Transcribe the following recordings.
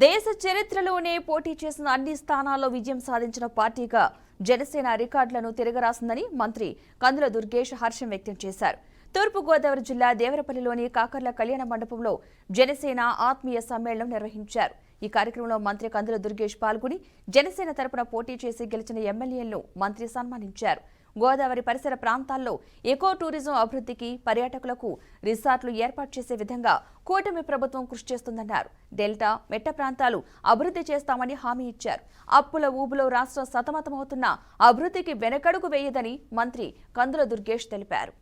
దేశ చరిత్రలోనే పోటీ చేసిన అన్ని స్థానాల్లో విజయం సాధించిన పార్టీగా జనసేన రికార్డులను తిరగరాసిందని మంత్రి కందుల దుర్గేష్ హర్షం వ్యక్తం చేశారు. తూర్పు గోదావరి జిల్లా దేవరపల్లిలోని కాకర్ల కళ్యాణ మండపంలో జనసేన ఆత్మీయ సమ్మేళనం నిర్వహించారు. ఈ కార్యక్రమంలో మంత్రి కందుల దుర్గేష్ పాల్గొని జనసేన తరపున పోటీ చేసి గెలిచిన ఎమ్మెల్యేలను మంత్రి సన్మానించారు. గోదావరి పరిసర ప్రాంతాల్లో ఎకో టూరిజం అభివృద్ధికి, పర్యాటకులకు రిసార్ట్లు ఏర్పాటు చేసే విధంగా కూటమి ప్రభుత్వం కృషి చేస్తుందన్నారు. డెల్టా, మెట్ట ప్రాంతాలు అభివృద్ధి చేస్తామని హామీ ఇచ్చారు. అప్పుల ఊబులో రాష్ట్రం సతమతమవుతున్న అభివృద్ధికి వెనకడుగు వేయదని మంత్రి కందుల దుర్గేష్ తెలిపారు.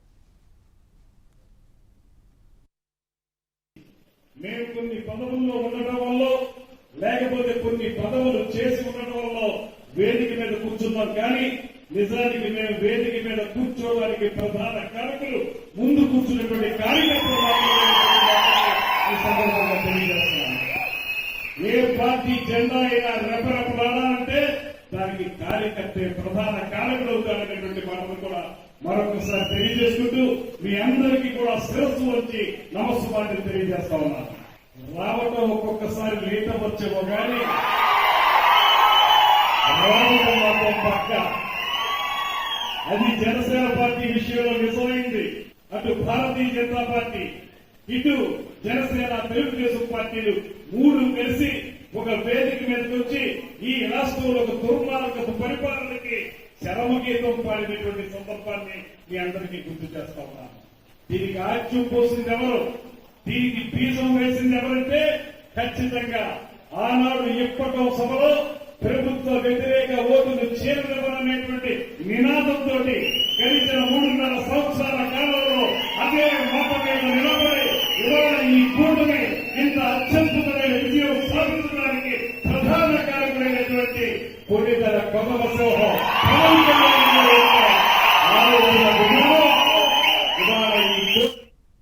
మేము కొన్ని పదవుల్లో ఉండటం వల్ల, లేకపోతే కొన్ని పదవులు చేసి ఉండటం వల్ల వేదిక మీద కూర్చున్నాం. కానీ నిజానికి మేము వేదిక మీద కూర్చోవడానికి ప్రధాన కారకులు ముందు కూర్చున్నటువంటి కార్యకర్తలు తెలియజేస్తున్నాను. ఏ పార్టీ జెండా అయినా రెపరెపలాడాలంటే దానికి కార్యకర్తే ప్రధాన కారకులు అవుతారనేటువంటి మాటలు కూడా మరొకసారి తెలియజేసుకుంటూ మీ అందరికీ కూడా శిరస్సు వచ్చి నమస్కారాన్ని తెలియజేస్తా ఉన్నాను. రావటం ఒక్కొక్కసారి లేట్ అవ్వచ్చేమో కానీ రావడం మాత్రం పక్క. అది జనసేన పార్టీ విషయంలో నిజమైంది. అటు భారతీయ జనతా పార్టీ, ఇటు జనసేన, తెలుగుదేశం పార్టీలు మూడు కలిసి ఒక వేదిక మీదకి వచ్చి ఈ రాష్ట్రంలో ఒక దుర్మార్గపు పరిపాలనకి చరమగీతం పాడినటువంటి సందర్భాన్ని మీ అందరికీ గుర్తు చేస్తా ఉన్నాను. దీనికి ఆజ్యం పోసింది ఎవరు, దీనికి బీజం వేసింది ఎవరంటే ఖచ్చితంగా ఆనాడు ఇప్పటం సభలో ప్రభుత్వ వ్యతిరేక ఓటును చేరనివ్వననేటువంటి నినాదంతో గడిచిన 3.5 సంవత్సరాల కాలంలో అదే మాట మీద నిలబడి ఇవాళ ఈ కూటమి ఇంత అత్యద్భుతమైన విజయం సాధించడానికి ప్రధాన కారకులైనటువంటి కొన్నితర కొత్త